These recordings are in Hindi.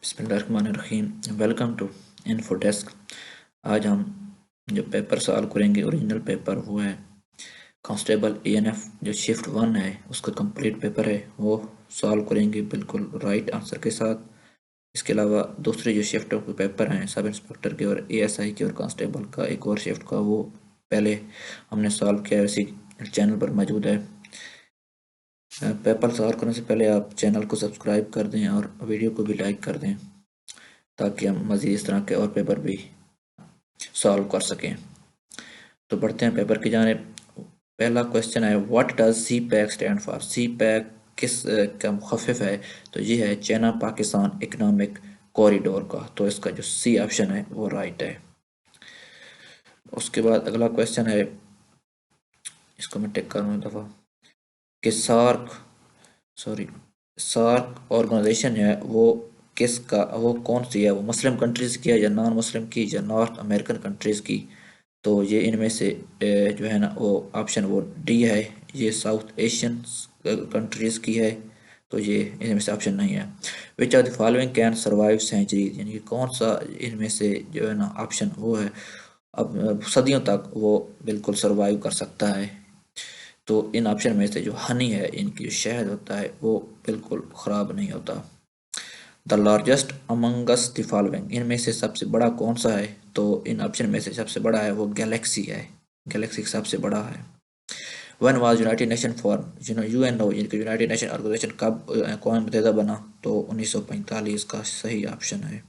बिस्मिल्लाहिर्रहमानिर्रहीम। Welcome to Infodesk. आज हम जो पेपर सॉल्व करेंगे, ओरिजिनल पेपर वो है कांस्टेबल ENF जो शिफ्ट 1 है, उसका कंप्लीट पेपर है, वो सॉल्व करेंगे बिल्कुल राइट आंसर के साथ। इसके अलावा दूसरी जो शिफ्टों के पेपर हैं सब इंस्पेक्टर के और ASI के और कांस्टेबल का एक और शिफ्ट का, वो पहले हमने सॉल्व किया है, उसी चैनल पर मौजूद है। पेपर सॉल्व करने से पहले आप चैनल को सब्सक्राइब कर दें और वीडियो को भी लाइक कर दें ताकि हम मज़ीद इस तरह के और पेपर भी सॉल्व कर सकें। तो बढ़ते हैं पेपर की जानिब। पहला क्वेश्चन है, what does CPEC stand for? CPEC किस का मुखफ़िफ है? तो ये है चाइना पाकिस्तान इकनॉमिक कॉरिडोर का। तो इसका जो सी ऑप्शन है वो राइट है। उसके बाद अगला क्वेश्चन है, इसको मैं टिक करूँ एक दफ़ा, कि सार्क ऑर्गेनाइजेशन है वो किसका, वो कौन सी है? वो मुस्लिम कंट्रीज़ की है या नॉन मुस्लिम की या नॉर्थ अमेरिकन कंट्रीज़ की? तो ये इनमें से जो है ना वो ऑप्शन वो डी है, ये साउथ एशियन कंट्रीज़ की है। तो ये इनमें से ऑप्शन नहीं है। Which of the following can survive century, यानी कि कौन सा इनमें से जो है ना ऑप्शन वो है अब सदियों तक वो बिल्कुल सर्वाइव कर सकता है? तो इन ऑप्शन में से जो हनी है, इनकी जो शहद होता है वो बिल्कुल ख़राब नहीं होता। The largest Among Us the following, इनमें से सबसे बड़ा कौन सा है? तो इन ऑप्शन में से सबसे बड़ा है वो गैलेक्सी है, गैलेक्सी सबसे बड़ा है। One was United nation form, UNO इनके यूनाइटेड नेशन ऑर्गेनाइजेशन कब अक़वाम मुत्तहिदा बना? तो 1945 का सही ऑप्शन है।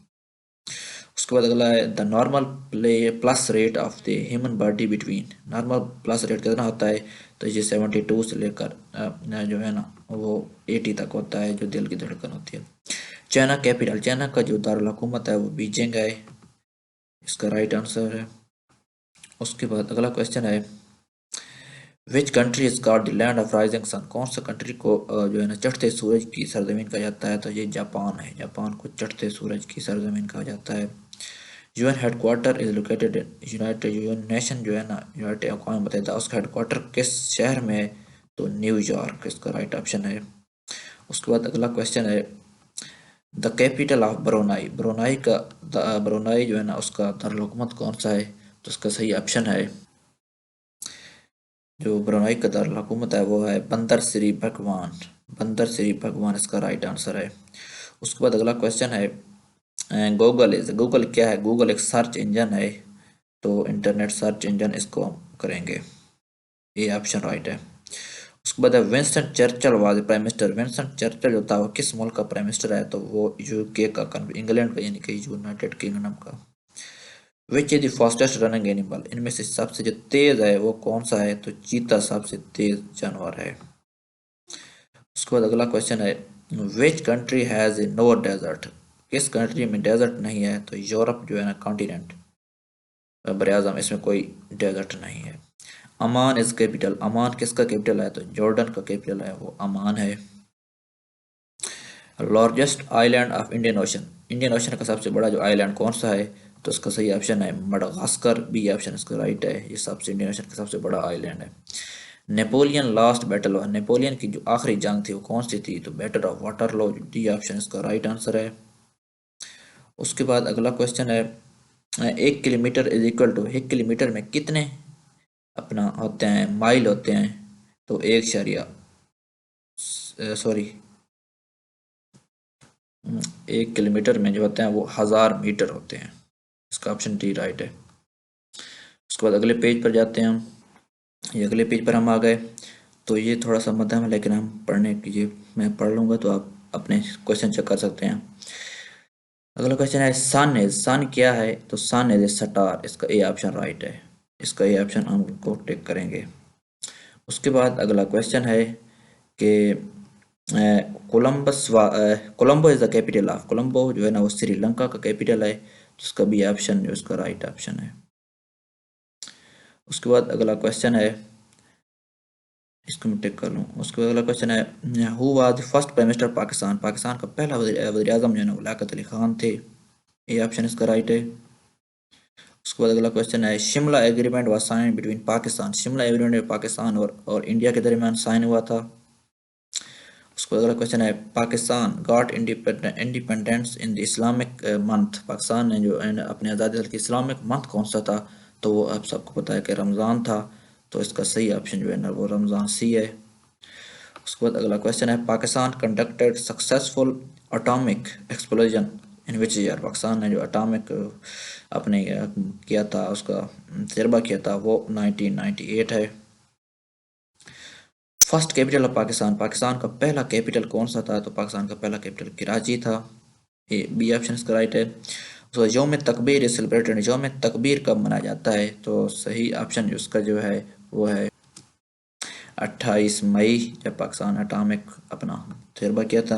उसके बाद अगला है, the normal plus rate of the human body between, normal plus rate कितना होता है? तो ये 72 से लेकर जो है ना वो 80 तक होता है, जो दिल की धड़कन होती है। चाइना कैपिटल, चाइना का जो दारुल हुकूमत है वो बीजिंग है, इसका राइट आंसर है। उसके बाद अगला क्वेश्चन है, which country is called the land of rising sun, कौन सा कंट्री को जो है ना चढ़ते सूरज की सरजमीन कहा जाता है? तो ये जापान है, जापान को चढ़ते सूरज की सरजमीन कहा जाता है। UN headquarter is located in United, UN nation जो है ना यूनाइटेड अक़वाम मुत्तहिदा, उसका हेडक्वार्टर किस शहर में है? तो न्यूयॉर्क, इसका राइट ऑप्शन है। उसके बाद अगला क्वेश्चन है, the capital of Brunei, Brunei जो है ना उसका दारुल कौन सा है? तो उसका सही ऑप्शन है, जो ब्रुनाई का दारुल हुकूमत है वो है बंदर श्री भगवान, बंदर श्री भगवान इसका राइट आंसर है। उसके बाद अगला क्वेश्चन है, गूगल क्या है? गूगल एक सर्च इंजन है, तो इंटरनेट सर्च इंजन इसको हम करेंगे, ये ऑप्शन राइट है। उसके बाद Winston Churchill was prime minister, Winston Churchill जो था वो किस मुल्क का प्राइम मिनिस्टर है? तो वो UK का, इंग्लैंड का, यानी कि यूनाइटेड किंगडम का। Which is the fastest running animal, इनमें से सबसे जो तेज है वो कौन सा है? तो चीता सबसे तेज जानवर है। उसके बाद अगला क्वेश्चन है, which country has a no desert, किस कंट्री में डेजर्ट नहीं है? तो यूरोप जो है ना कॉन्टिनेंट, बरआज़म, इसमें कोई डेजर्ट नहीं है। अमान इज कैपिटल, अमान किसका कैपिटल है? तो जॉर्डन का कैपिटल है वो अमान है। Largest island of Indian ocean, Indian ocean का सबसे बड़ा जो आइलैंड कौन सा है? तो इसका सही ऑप्शन है मडागास्कर, बी ऑप्शन इसका राइट है, ये सबसे इंडियन ओशन का सबसे बड़ा आइलैंड है। नेपोलियन लास्ट बैटल, नेपोलियन की जो आखिरी जंग थी वो कौन सी थी? तो battle of Waterloo, D option इसका राइट आंसर है। उसके बाद अगला क्वेश्चन है, 1 kilometre is equal to, 1 kilometre में कितने अपना होते हैं माइल होते हैं? तो एक शरिया सॉरी 1 किलोमीटर में जो होते हैं वो 1000 मीटर होते हैं, इसका ऑप्शन डी राइट है। उसके बाद अगले पेज पर जाते हैं हम, ये अगले पेज पर हम आ गए। तो ये थोड़ा सा मध्यम है लेकिन हम पढ़ने की, ये मैं पढ़ लूँगा तो आप अपने क्वेश्चन चेक कर सकते हैं। अगला क्वेश्चन है, सन इज, सन क्या है? तो सन इज ए स्टार, इसका ए ऑप्शन राइट है, इसका ए ऑप्शन हम को टिक करेंगे। उसके बाद अगला क्वेश्चन है कि Colombo is the capital of, Colombo जो है ना वो श्रीलंका का कैपिटल है, जिसका बी ऑप्शन जो इसका राइट ऑप्शन है। उसके बाद अगला क्वेश्चन है, इसको मैं टिक कर लूँ। उसके बाद अगला क्वेश्चन है, who was the first prime minister Pakistan, Pakistan का पहला वज़ीर आज़म जो है ना लियाकत अली खान थे, ये ऑप्शन इसका राइट है। उसके बाद अगला क्वेश्चन है, Shimla agreement was sign between Pakistan, Shimla agreement Pakistan और इंडिया के दरमियान साइन हुआ था। उसको अगला क्वेश्चन है, Pakistan got independence in the Islamic month, Pakistan ने जो है अपनी आज़ादी हासिल की इस्लामिक मंथ कौन सा था? तो वो आप सबको पता है कि रमज़ान था। तो इसका सही ऑप्शन जो है ना वो रमज़ान सी है। उसके बाद अगला क्वेश्चन है, Pakistan conducted successful atomic explosion in which year, Pakistan ने जो एटॉमिक अपने किया था, उसका तजर्बा किया था, वो 1998 है। First capital of Pakistan, Pakistan का पहला कैपिटल कौन सा था? तो पाकिस्तान का पहला कैपिटल कराची था। ए बी ऑप्शन इसका राइट है। तो यौम तकबीर इज सेलिब्रेटेड, यौम तकबीर कब मनाया जाता है? तो सही ऑप्शन उसका जो है वो है 28 मई, जब पाकिस्तान एटॉमिक अपना तजर्बा किया था।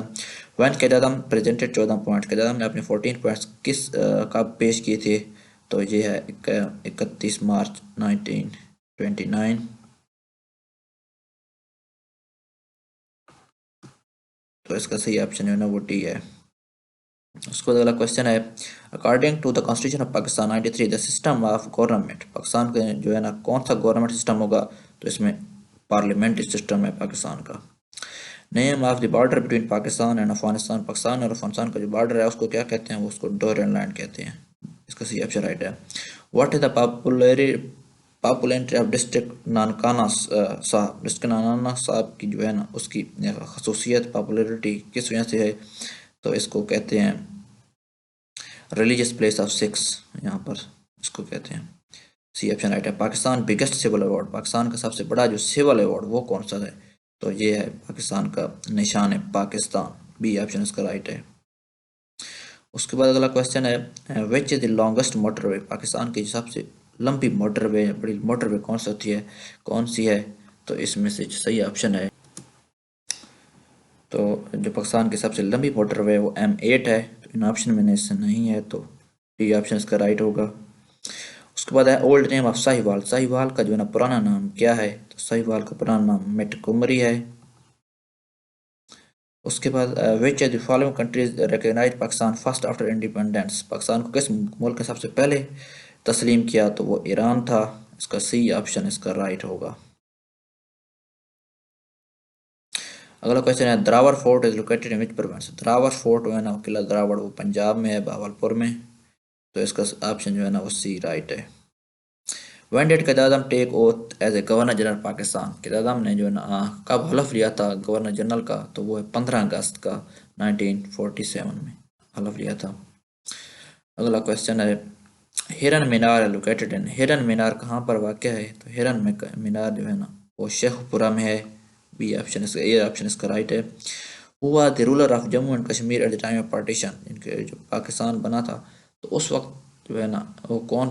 वैन क़यादम प्रेजेंटेड 14 पॉइंट्स, क़यादम ने अपने 14 पॉइंट्स किस कब पेश किए थे? तो ये है 31 मार्च 1929। तो इसका सही ऑप्शन जो है ना वो डी है। उसके बाद अगला क्वेश्चन है, according to the constitution of Pakistan 93 the system of government, Pakistan का जो है ना कौन सा गवर्नमेंट सिस्टम होगा? तो इसमें पार्लियामेंट्री सिस्टम है पाकिस्तान का। Name of the border between Pakistan and Afghanistan, Pakistan और अफगानिस्तान का जो बॉर्डर है उसको क्या कहते हैं? वो उसको डोरियन लैंड कहते हैं। इसका सही ऑप्शन राइट है। What is the popularity of district Nankana साहब, डिस्ट्रिक्ट नानकाना साहब की जो है ना उसकी खसूसियत पॉपुलरिटी किस वजह से है? तो इसको कहते हैं रिलीजियस प्लेस ऑफ सिक्स, यहाँ पर इसको कहते हैं। सी ऑप्शन राइट है। Pakistan biggest civil award, Pakistan का सबसे बड़ा जो सिविल अवार्ड वो कौन सा है? तो ये है पाकिस्तान का निशान है पाकिस्तान, बी ऑप्शन इसका राइट है। उसके बाद अगला क्वेश्चन है, which is the longest motorway, Pakistan की सबसे लंबी मोटरवे, बड़ी मोटरवे कौन सी होती है, कौन सी है? तो इसमें से सही ऑप्शन है, तो जो पाकिस्तान की सबसे लंबी मोटरवे है वो M8 है। तो इन ऑप्शन में से नहीं है, तो डी ऑप्शन इसका राइट होगा। उसके बाद है old name of Sahiwal, Sahiwal का जो है ना पुराना नाम क्या है? तो साहिवाल का पुराना नाम मेटकुमरी है। उसके बाद which of the following countries recognize Pakistan first after independence, Pakistan को किस मुल्क ने सबसे पहले तस्लीम किया? तो वो ईरान था। इसका सी ऑप्शन इसका राइट होगा। अगला क्वेश्चन है, Derawar Fort is located in which province, Derawar Fort जो है ना किला द्रावड़ वो पंजाब में है, भावलपुर में। तो इसका ऑप्शन जो है ना वो सी राइट है। When did Quaid-e-Azam take oath as a governor general Pakistan, Quaid-e-Azam ने जो है ना कब हलफ लिया था गवर्नर जनरल का? तो वो है 15 अगस्त का 1947 में हलफ लिया था। अगला क्वेश्चन है, हिरन मीनार लोकेटेड इन, हिरन मीनार कहाँ पर वाक़ है? तो हिरन मीनार जो है ना वो शेखपुरा में है। बी ऑप्शन इसका, ए ऑप्शन इसका राइट है। हुआ the ruler of Jammu and Kashmir at the time of partition, इनके जो पाकिस्तान बना था तो उस वक्त जो है ना वो कौन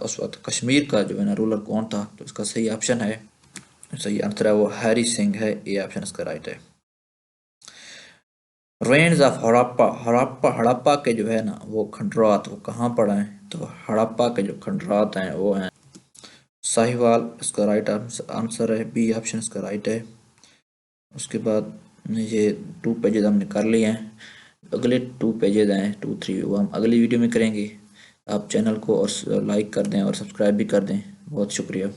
उस वक्त कश्मीर का जो है ना रूलर कौन था? तो इसका सही ऑप्शन है, सही आंसर है वो हैरी सिंह है। ए ऑप्शन इसका राइट है। रेंज ऑफ हड़प्पा, हड़प्पा हड़प्पा के जो है ना वो खंडरात वो कहाँ पर हैं? तो हड़प्पा के जो खंडरात हैं वो हैं साहिवाल, इसका राइट आंसर है। बी ऑप्शन इसका राइट है। उसके बाद ये 2 पेजेज हमने कर लिए हैं, अगले 2 पेजेज हैं 2 3 वो हम अगली वीडियो में करेंगे। आप चैनल को और लाइक कर दें और सब्सक्राइब भी कर दें। बहुत शुक्रिया।